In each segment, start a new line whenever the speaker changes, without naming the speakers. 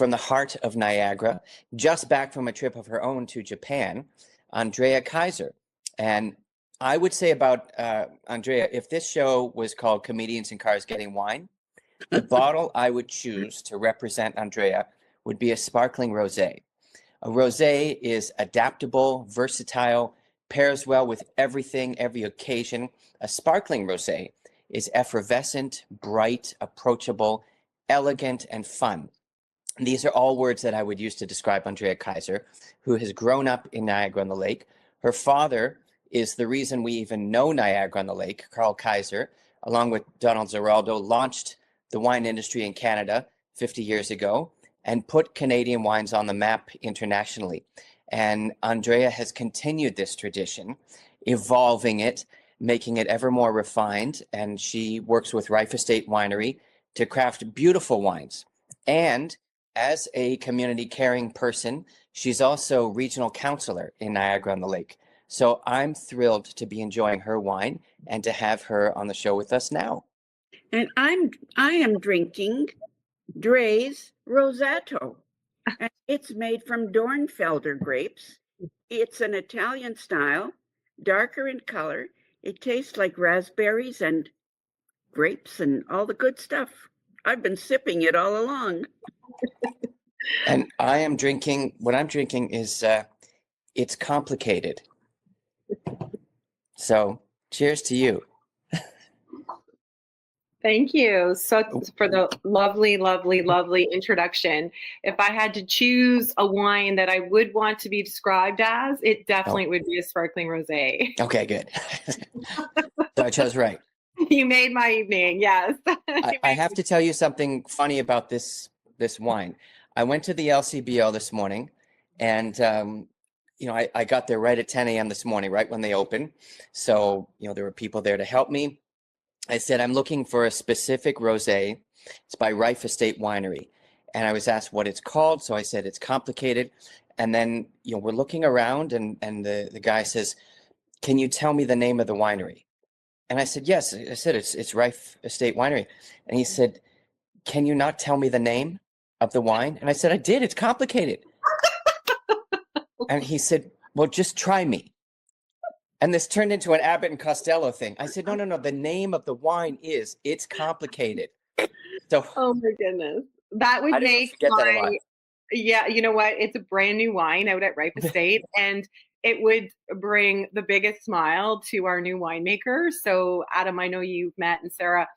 from the heart of Niagara, just back from a trip of her own to Japan, Andrea Kaiser. And I would say about Andrea, if this show was called Comedians in Cars Getting Wine, the bottle I would choose to represent Andrea would be a sparkling rosé. A rosé is adaptable, versatile, pairs well with everything, every occasion. A sparkling rosé is effervescent, bright, approachable, elegant, and fun. And these are all words that I would use to describe Andrea Kaiser, who has grown up in Niagara-on-the-Lake. Her father is the reason we even know Niagara-on-the-Lake. Karl Kaiser, along with Donald Zeraldo, launched the wine industry in Canada 50 years ago and put Canadian wines on the map internationally. And Andrea has continued this tradition, evolving it, making it ever more refined. And she works with Reif Estate Winery to craft beautiful wines. And as a community caring person, she's also regional counselor in Niagara-on-the-Lake. So I'm thrilled to be enjoying her wine and to have her on the show with us now.
And I am drinking Drea's Rosato. And it's made from Dornfelder grapes. It's an Italian style, darker in color. It tastes like raspberries and grapes and all the good stuff. I've been sipping it all along.
And what I'm drinking is, it's complicated. So cheers to you.
Thank you so for the lovely, lovely, lovely introduction. If I had to choose a wine that I would want to be described as, it definitely would be a sparkling rosé.
Okay, good. So I chose right.
You made my evening, yes.
I have to tell you something funny about this wine. I went to the LCBO this morning, and I got there right at 10 a.m. this morning, right when they opened. So there were people there to help me. I said, I'm looking for a specific rosé. It's by Reif Estate Winery. And I was asked what it's called. So I said, it's complicated. And then, we're looking around and the guy says, can you tell me the name of the winery? And I said, yes. I said, it's Reif Estate Winery. And he said, can you not tell me the name of the wine? And I said, I did. It's complicated. And he said, well, just try me. And this turned into an Abbott and Costello thing. I said, no. The name of the wine is, it's complicated. So,
oh my goodness. That would make my, yeah, you know what? It's a brand new wine out at Reif Estate, and it would bring the biggest smile to our new winemaker. So Adam, I know you've met, and Sara,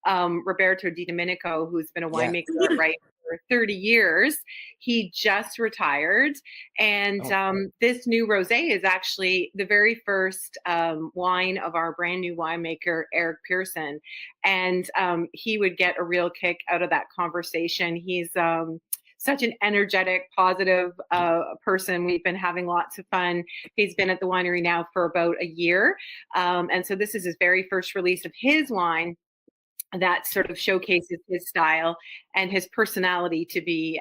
Roberto Di Domenico, who's been a winemaker at Reif for 30 years. He just retired. And this new rosé is actually the very first wine of our brand new winemaker, Eric Pearson. And he would get a real kick out of that conversation. He's such an energetic, positive person. We've been having lots of fun. He's been at the winery now for about a year. And so this is his very first release of his wine that sort of showcases his style and his personality, to be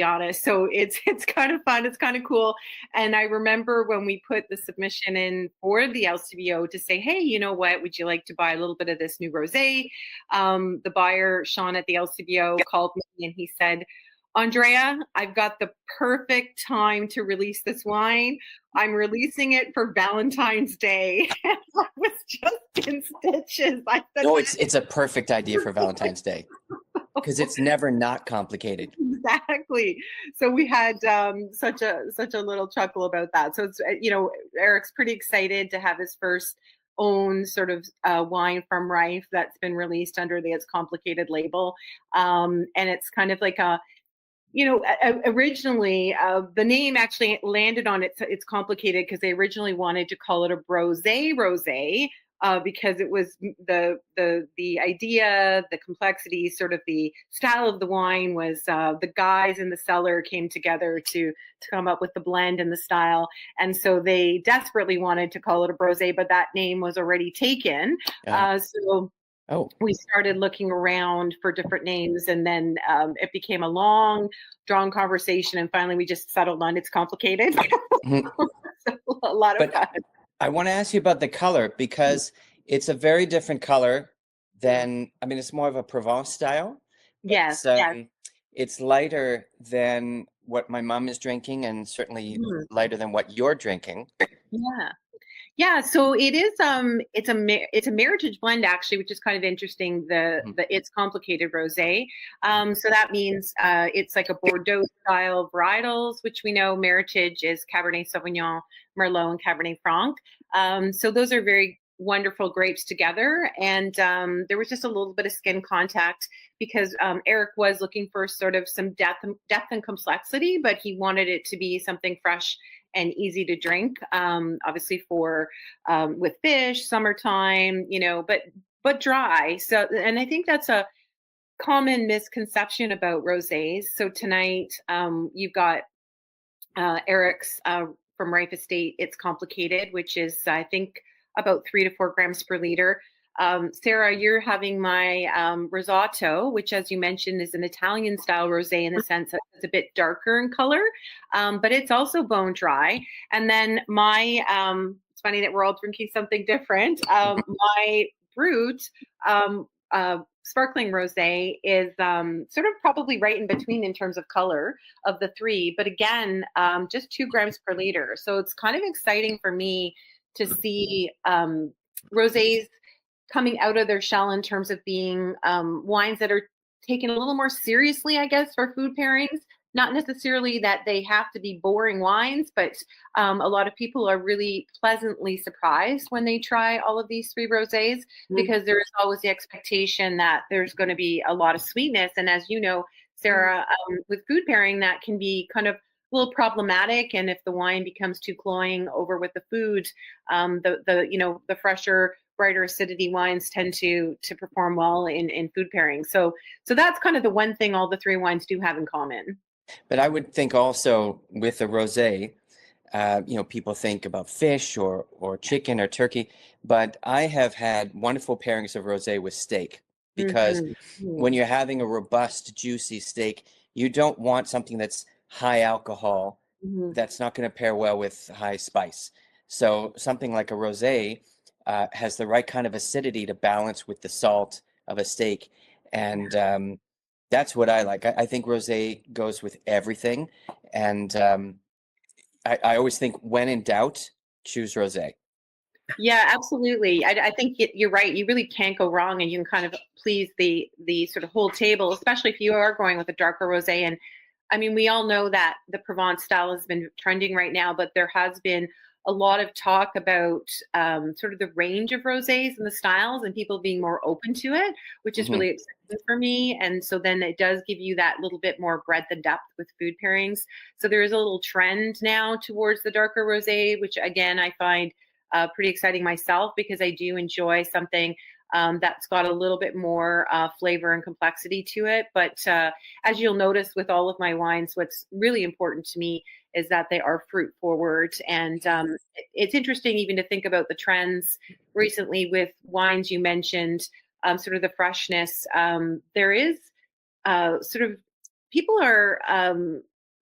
honest. So it's kind of fun. It's kind of cool. And I remember when we put the submission in for the LCBO to say, hey, you know what, would you like to buy a little bit of this new rosé? The buyer, Sean at the LCBO, called me and he said, Andrea, I've got the perfect time to release this wine. I'm releasing it for Valentine's Day. I was just in stitches. I said,
no, it's a perfect idea for Valentine's Day because it's never not complicated.
Exactly. So we had such a little chuckle about that. So it's Eric's pretty excited to have his first own sort of wine from Reif that's been released under the It's Complicated label, and it's kind of like a originally the name actually landed on It's Complicated because they originally wanted to call it a rosé because it was the idea, the complexity, sort of the style of the wine was the guys in the cellar came together to come up with the blend and the style, and so they desperately wanted to call it a rosé, but that name was already taken. We started looking around for different names, and then it became a long, drawn conversation, and finally we just settled on It's Complicated. So a lot of fun.
I want to ask you about the color because it's a very different color than, it's more of a Provence style.
Yes.
it's lighter than what my mom is drinking, and certainly lighter than what you're drinking.
Yeah. Yeah, so it is it's a meritage blend actually, which is kind of interesting. The It's Complicated rosé. So that means it's like a Bordeaux style varietals, which we know meritage is Cabernet Sauvignon, Merlot, and Cabernet Franc. So those are very wonderful grapes together, and there was just a little bit of skin contact because Eric was looking for sort of some depth and complexity, but he wanted it to be something fresh and easy to drink, obviously for with fish, summertime, you know, but dry. So, and I think that's a common misconception about rosés. So tonight, you've got Eric's from Reif Estate. It's Complicated, which is I think about 3 to 4 grams per liter. Sara, you're having my Rosato, which, as you mentioned, is an Italian style rosé in the sense that it's a bit darker in color, but it's also bone dry. And then my, it's funny that we're all drinking something different. My Brut sparkling rosé is sort of probably right in between in terms of color of the 3, but again, just 2 grams per liter. So it's kind of exciting for me to see rosés coming out of their shell in terms of being wines that are taken a little more seriously, I guess, for food pairings. Not necessarily that they have to be boring wines, but a lot of people are really pleasantly surprised when they try all of these 3 rosés because there is always the expectation that there's going to be a lot of sweetness. And as you know, Sara, with food pairing, that can be kind of a little problematic. And if the wine becomes too cloying over with the food, the fresher, brighter acidity wines tend to perform well in food pairing. So that's kind of the one thing all the 3 wines do have in common.
But I would think also with a rosé, people think about fish or chicken or turkey, but I have had wonderful pairings of rosé with steak because when you're having a robust, juicy steak, you don't want something that's high alcohol. That's not going to pair well with high spice. So something like a rosé has the right kind of acidity to balance with the salt of a steak. And that's what I like. I think rosé goes with everything. And I always think when in doubt, choose rosé.
Yeah, absolutely. I think you're right. You really can't go wrong, and you can kind of please the sort of whole table, especially if you are going with a darker rosé. And I mean, we all know that the Provence style has been trending right now, but there has been a lot of talk about sort of the range of rosés and the styles and people being more open to it, which is really exciting for me. And so then it does give you that little bit more breadth and depth with food pairings. So there is a little trend now towards the darker rosé, which again, I find pretty exciting myself because I do enjoy something that's got a little bit more flavor and complexity to it. But as you'll notice with all of my wines, what's really important to me is that they are fruit forward. And it's interesting even to think about the trends recently with wines you mentioned, sort of the freshness. There is sort of, people are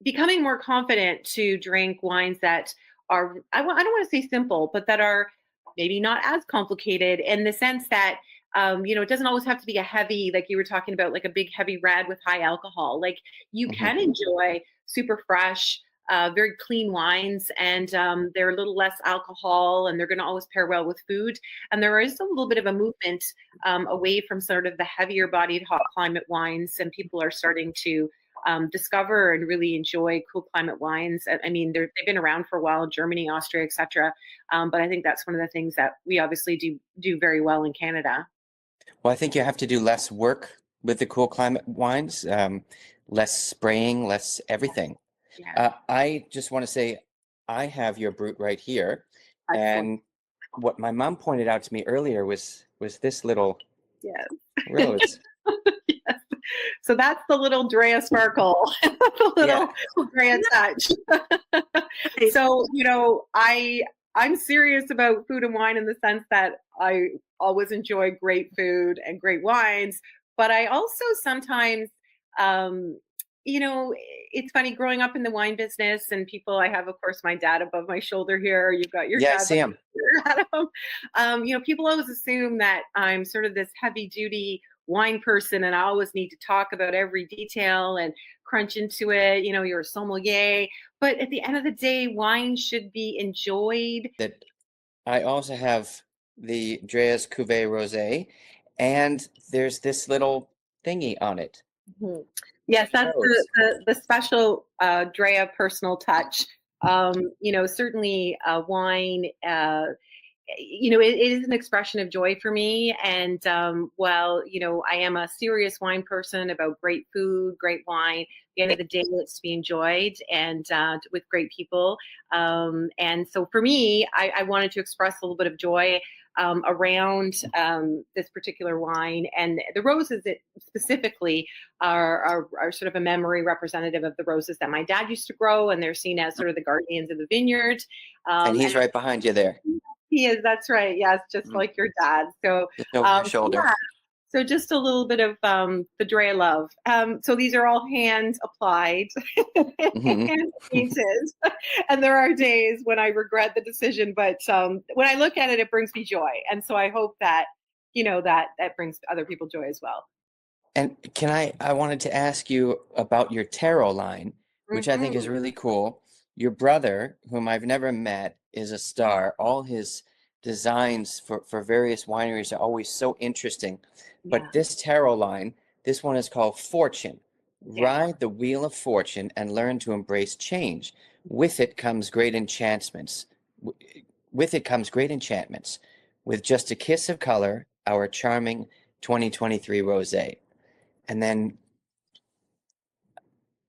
becoming more confident to drink wines that are, I don't want to say simple, but that are maybe not as complicated in the sense that, it doesn't always have to be a heavy, like you were talking about, like a big heavy red with high alcohol. Like you can enjoy super fresh, very clean wines, and they're a little less alcohol, and they're going to always pair well with food. And there is a little bit of a movement away from sort of the heavier bodied hot climate wines, and people are starting to discover and really enjoy cool climate wines. I mean, they've been around for a while, Germany, Austria, etc. But I think that's one of the things that we obviously do very well in Canada.
Well, I think you have to do less work with the cool climate wines, less spraying, less everything.
Yeah.
I just want to say I have your Brut right here. And what my mom pointed out to me earlier was this little rose.
Yes. So that's the little Drea sparkle, the little Drea touch. So, I'm serious about food and wine in the sense that I always enjoy great food and great wines, but I also sometimes, it's funny growing up in the wine business and people, I have, of course, my dad above my shoulder here. You've got your dad.
See him.
Adam. People always assume that I'm sort of this heavy duty wine person and I always need to talk about every detail and crunch into it. You know, you're a sommelier. But at the end of the day, wine should be enjoyed.
That I also have the Drea's Cuvée Rosé, and there's this little thingy on it.
Mhm. Yes, that's the special Drea personal touch. You know, certainly wine, you know, it is an expression of joy for me. And while, you know, I am a serious wine person about great food, great wine, at the end of the day, it's to be enjoyed and with great people. And so for me, I wanted to express a little bit of joy around this particular wine, and the roses specifically are sort of a memory representative of the roses that my dad used to grow, and they're seen as sort of the guardians of the vineyard.
And he's right behind you there.
He is. That's right. Yes, just like your dad. So
just over your shoulder.
Yeah. So just a little bit of the Drea love. So these are all hand applied, hand painted, and there are days when I regret the decision, but when I look at it, it brings me joy, and so I hope that, you know, that brings other people joy as well.
And I wanted to ask you about your tarot line, which I think is really cool. Your brother, whom I've never met, is a star. All his designs for various wineries are always so interesting. But this tarot line, this one is called Fortune. Ride the wheel of fortune and learn to embrace change. With it comes great enchantments. With it comes great enchantments. With just a kiss of color, our charming 2023 Rosé. And then,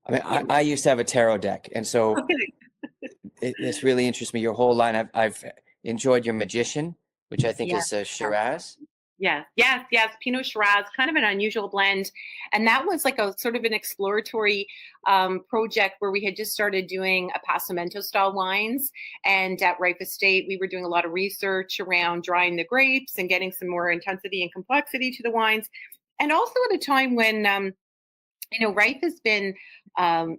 I mean, I used to have a tarot deck, and so this really interests me. Your whole line. I've enjoyed your Magician, which I think is a Shiraz.
Yes. Pinot Shiraz, kind of an unusual blend. And that was like a sort of an exploratory project where we had just started doing a Passamento style wines. And at Reif Estate, we were doing a lot of research around drying the grapes and getting some more intensity and complexity to the wines. And also at a time when, you know, Reif has been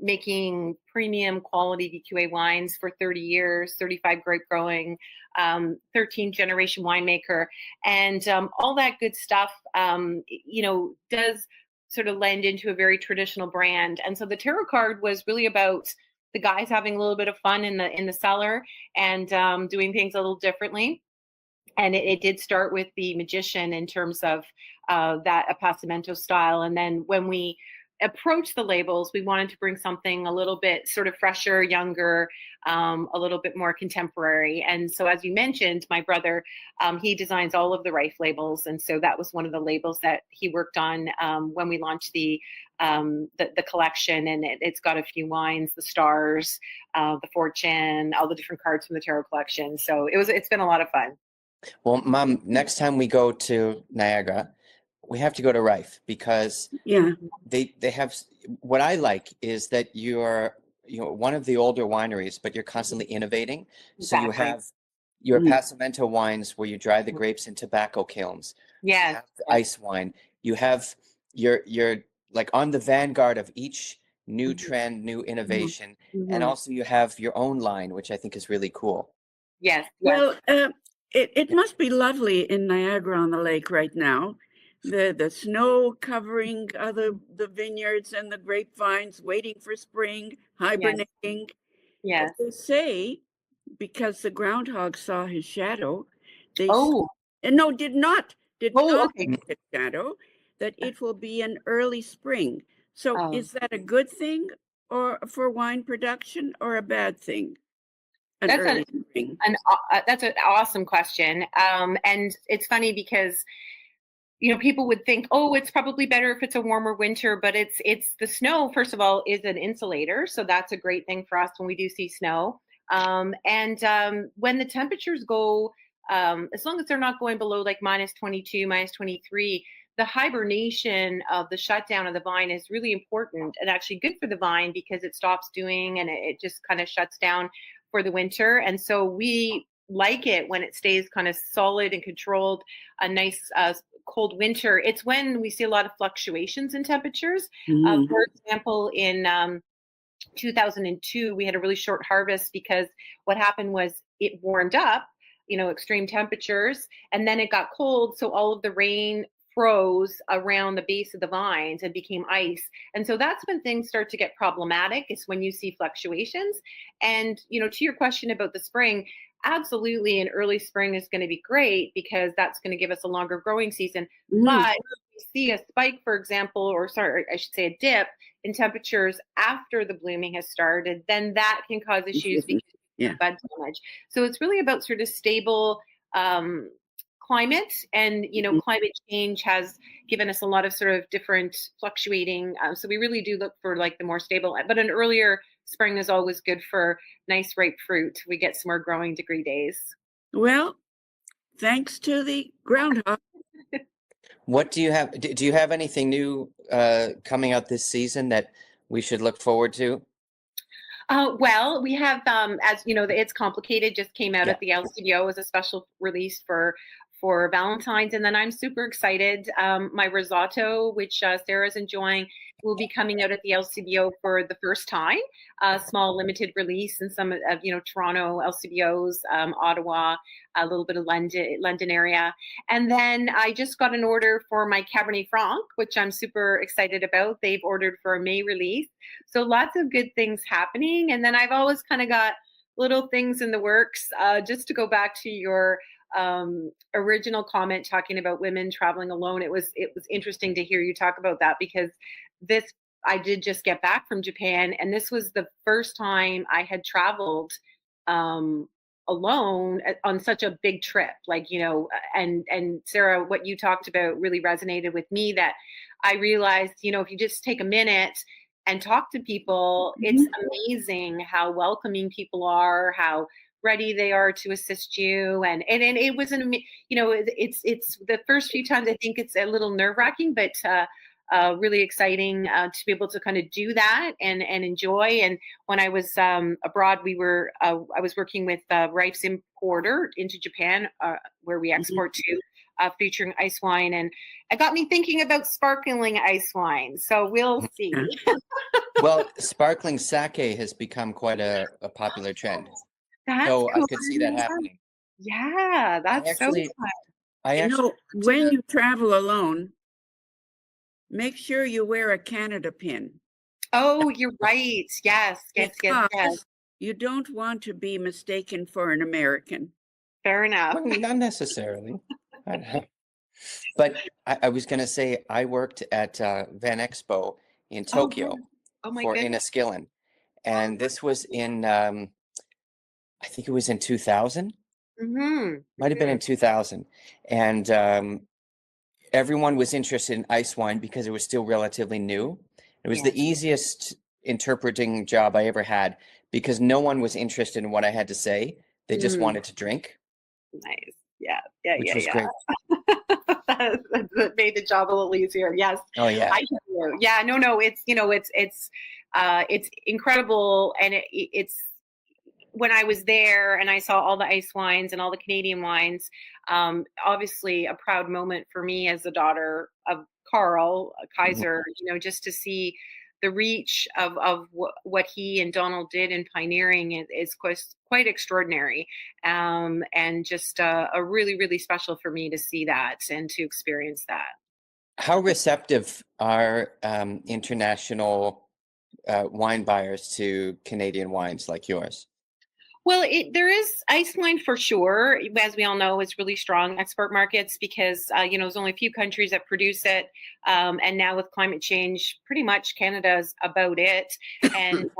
making premium quality VQA wines for 30 years, 35 grape growing, 13 generation winemaker, and all that good stuff, you know, does sort of lend into a very traditional brand. And so the tarot card was really about the guys having a little bit of fun in the cellar and doing things a little differently. And it did start with the Magician in terms of that Passamento style. And then when we approach the labels, we wanted to bring something a little bit sort of fresher, younger, a little bit more contemporary. And so, as you mentioned, my brother, he designs all of the Reif labels, and so that was one of the labels that he worked on when we launched the collection. And it's got a few wines, the stars, the fortune, all the different cards from the tarot collection. So it's been a lot of fun.
Well, Mom, next time we go to Niagara, we have to go to Reif, because they have, what I like is that you're, you know, one of the older wineries, but you're constantly innovating. So you have your Passamento wines where you dry the grapes in tobacco kilns.
Yeah.
You have the ice wine. You have you're like on the vanguard of each new trend, new innovation. And also you have your own line, which I think is really cool.
Yes.
Well, it must be lovely in Niagara-on-the-Lake right now. The snow covering the vineyards and the grapevines, waiting for spring, hibernating.
Yes.
They say, because the groundhog saw his shadow, did not see his shadow, that it will be an early spring. So is that a good thing or for wine production, or a bad thing?
That's an awesome question. And it's funny because, you know, people would think, oh, it's probably better if it's a warmer winter, but it's the snow, first of all, is an insulator. So that's a great thing for us when we do see snow. And when the temperatures go, as long as they're not going below like -22, -23, the hibernation of the shutdown of the vine is really important and actually good for the vine, because it stops doing and it just kind of shuts down for the winter. And so we like it when it stays kind of solid and controlled, a nice cold winter. It's when we see a lot of fluctuations in temperatures. For example, in 2002, we had a really short harvest because what happened was it warmed up, you know, extreme temperatures, and then it got cold. So all of the rain froze around the base of the vines and became ice. And so that's when things start to get problematic, is when you see fluctuations. And, to your question about the spring, absolutely, an early spring is going to be great because that's going to give us a longer growing season. But if we see a spike, for example, or sorry, I should say a dip in temperatures after the blooming has started, then that can cause issues because of bud damage. So it's really about sort of stable climate, and climate change has given us a lot of sort of different fluctuating. So we really do look for like the more stable, but an earlier spring is always good for nice ripe fruit. We get some more growing degree days.
Well, thanks to the groundhog.
What do you have? Do you have anything new coming out this season that we should look forward to?
Well, we have, as you know, the It's Complicated just came out at the LCBO as a special release for Valentine's. And then I'm super excited. My risotto, which Sarah's enjoying, will be coming out at the LCBO for the first time. A small limited release in some of Toronto LCBOs, Ottawa, a little bit of London area. And then I just got an order for my Cabernet Franc, which I'm super excited about. They've ordered for a May release. So lots of good things happening. And then I've always kind of got little things in the works. Just to go back to your original comment talking about women traveling alone, it was interesting to hear you talk about that, because I did just get back from Japan, and this was the first time I had traveled alone on such a big trip. Like, and Sarah, what you talked about really resonated with me, that I realized, if you just take a minute and talk to people, it's amazing how welcoming people are, how ready they are to assist you. And it was it's the first few times, I think it's a little nerve-wracking, but really exciting to be able to kind of do that and enjoy. And when I was abroad, I was working with Reif's importer into Japan, where we export to, featuring ice wine, and it got me thinking about sparkling ice wine. So we'll see.
Well, sparkling sake has become quite a popular trend.
That's
so
cool.
I could see that happening.
Yeah, that's so fun.
When you travel alone, make sure you wear a Canada pin.
Oh, you're right. Yes.
You don't want to be mistaken for an American.
Fair enough.
Well, not necessarily. But I was going to say, I worked at Van Expo in Tokyo for Enniskillen. And this was in, I think it was in 2000. Might have been in 2000. And everyone was interested in ice wine because it was still relatively new. It was the easiest interpreting job I ever had, because no one was interested in what I had to say. They just wanted to drink.
Nice. Which
was great.
That made the job a little easier. Yes.
Oh yeah.
I hear you. Yeah. No. It's incredible, and it's when I was there and I saw all the ice wines and all the Canadian wines. Obviously, a proud moment for me as the daughter of Karl Kaiser. Just to see the reach of what he and Donald did in pioneering is quite extraordinary, and just a really, really special for me to see that and to experience that.
How receptive are international wine buyers to Canadian wines like yours?
Well, there is ice wine for sure. As we all know, it's really strong export markets because, there's only a few countries that produce it. And now with climate change, pretty much Canada's about it. And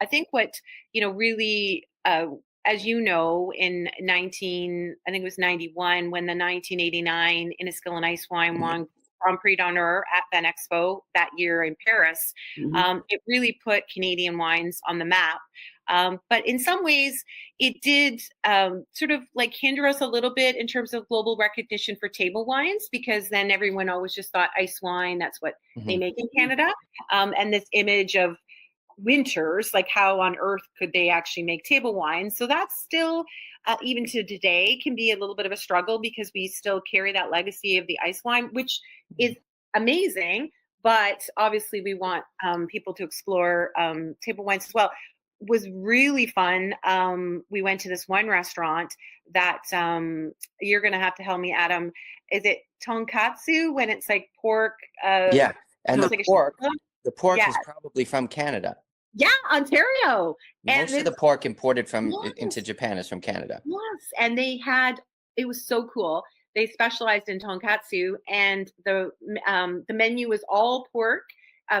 I think what, really, as you know, in I think it was 91, when the 1989 Enniskillen Ice Wine won Grand Prix d'Honneur at Van Expo that year in Paris, it really put Canadian wines on the map. But in some ways, it did sort of like hinder us a little bit in terms of global recognition for table wines, because then everyone always just thought ice wine, that's what they make in Canada. And this image of winters, like how on earth could they actually make table wine? So that's still, even to today, can be a little bit of a struggle, because we still carry that legacy of the ice wine, which is amazing. But obviously we want people to explore table wines as well. was really fun. We went to this one restaurant that you're going to have to help me, Adam. Is it tonkatsu when it's like pork?
Yeah, and
like
the pork
yeah.
is probably from Canada.
Yeah, Ontario.
Most of the pork imported from into Japan is from Canada.
Yes, and it was so cool. They specialized in tonkatsu, and the menu was all pork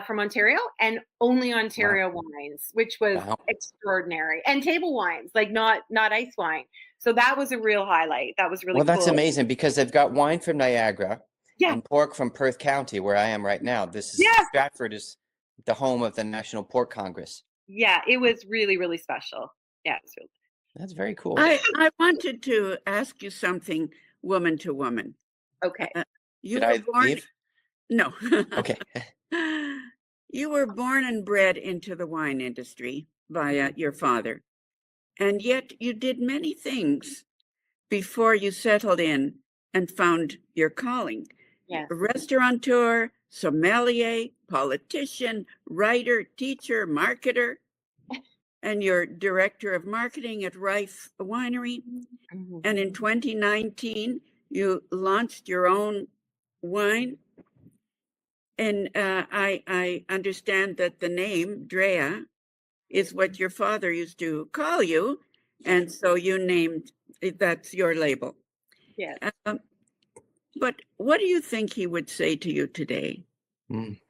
from Ontario and only Ontario wines, which was extraordinary, and table wines, like not ice wine. So that was a real highlight. That was really cool.
That's amazing because they've got wine from Niagara and pork from Perth County, where I am right now. Stratford is the home of the National Pork Congress.
Yeah, it was really, really special. Yeah,
that's very cool.
I wanted to ask you something, woman to woman.
Okay.
Did I leave?
No.
Okay.
You were born and bred into the wine industry via your father, and yet you did many things before you settled in and found your calling.
Yes.
Restaurateur, sommelier, politician, writer, teacher, marketer, and you're director of marketing at Reif Winery. Mm-hmm. And in 2019, you launched your own wine. And I understand that the name Drea is what your father used to call you. And so you named, that's your label.
Yes.
But what do you think he would say to you today?
It's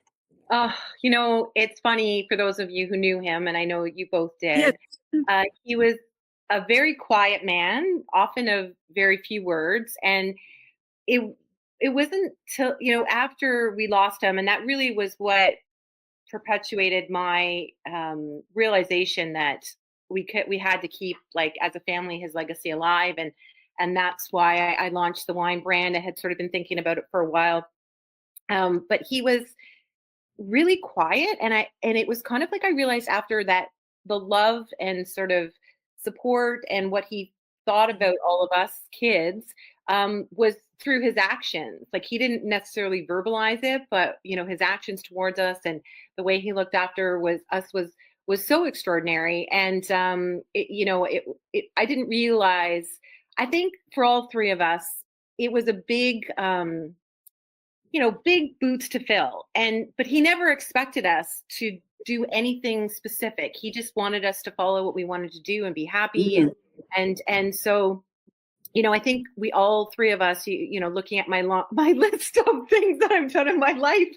funny for those of you who knew him, and I know you both did. Yes. He was a very quiet man, often of very few words. And it wasn't till, after we lost him, and that really was what perpetuated my realization that we had to keep, like, as a family, his legacy alive. And that's why I launched the wine brand. I had sort of been thinking about it for a while. But he was really quiet. And it was kind of like, I realized after that, the love and sort of support and what he thought about all of us kids was through his actions. Like, he didn't necessarily verbalize it, but, his actions towards us and the way he looked after us was so extraordinary. And, I didn't realize, I think for all three of us, it was a big, big boots to fill. But he never expected us to do anything specific. He just wanted us to follow what we wanted to do and be happy. Mm-hmm. And so, I think we all three of us, looking at my list of things that I've done in my life,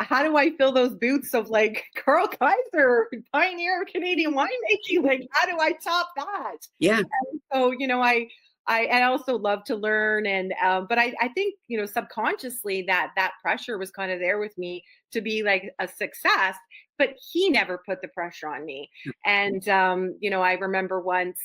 how do I fill those boots of, like, Karl Kaiser, pioneer of Canadian winemaking? Like, how do I top that?
Yeah.
And so, I also love to learn, and but I think subconsciously that pressure was kind of there with me to be like a success, but he never put the pressure on me. And I remember once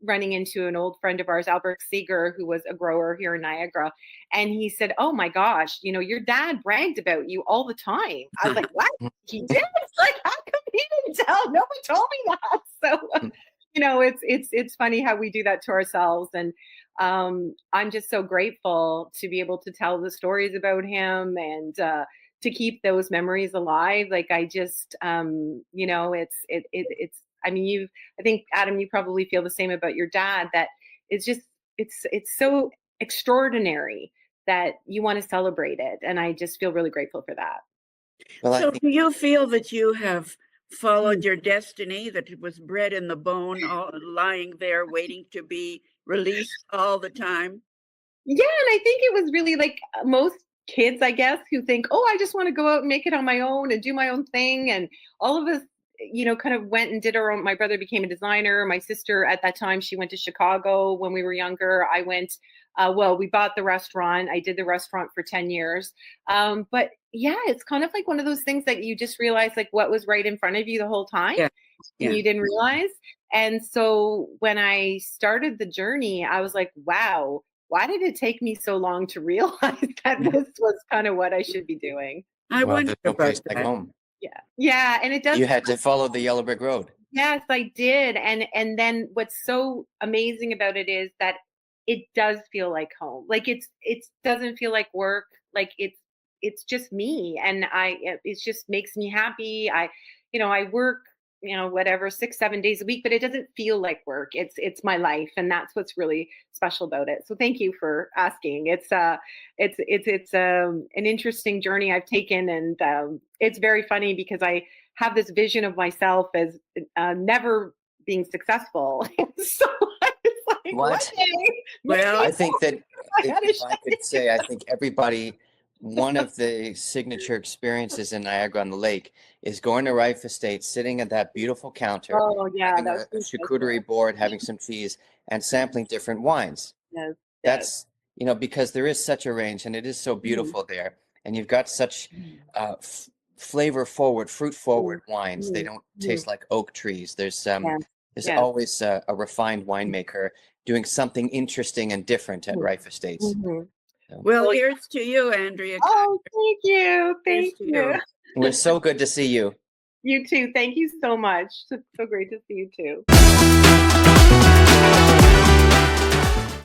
running into an old friend of ours, Albert Seeger, who was a grower here in Niagara, and he said, "Oh my gosh, your dad bragged about you all the time." I was like, "What? He did? Like, how come he didn't tell? No one told me that." So. It's funny how we do that to ourselves. And I'm just so grateful to be able to tell the stories about him and to keep those memories alive. Like, I just, it's, I mean, I think, Adam, you probably feel the same about your dad, that it's so extraordinary that you want to celebrate it. And I just feel really grateful for that.
Well, so do you feel that you have followed your destiny, that it was bred in the bone, lying there waiting to be released all the time?
Yeah, and I think it was really like most kids, I guess, who think, oh, I just want to go out and make it on my own and do my own thing. And all of us, kind of went and did our own. My brother became a designer. My sister at that time, she went to Chicago when we were younger. I went, we bought the restaurant. I did the restaurant for 10 years. But yeah, it's kind of like one of those things that you just realize, like, what was right in front of you the whole time. Yeah. And you didn't realize. And so when I started the journey, I was like, wow, why did it take me so long to realize that this was kind of what I should be doing?
I wonder about that.
Home.
Yeah. Yeah. And it does.
You had to follow the yellow brick road.
Yes, I did. And then what's so amazing about it is that it does feel like home. Like, it doesn't feel like work. Like, it's just me. And it just makes me happy. I work whatever, 6-7 days a week, but it doesn't feel like work. It's my life, and that's what's really special about it. So thank you for asking. It's an interesting journey I've taken, and it's very funny because I have this vision of myself as never being successful. So it's like,
what? Well, I think that if I could say, I think everybody, one of the signature experiences in Niagara-on-the-Lake is going to Reif Estate, sitting at that beautiful counter, having a charcuterie board, having some cheese, and sampling different wines.
Yes,
that's because there is such a range, and it is so beautiful there, and you've got such flavor forward, fruit forward wines. They don't taste like oak trees. There's always a refined winemaker doing something interesting and different at Reif Estates.
Well, here's to you, Andrea.
Oh, thank you. Thank you.
We're so good to see you.
You too. Thank you so much. It's so great to see you too.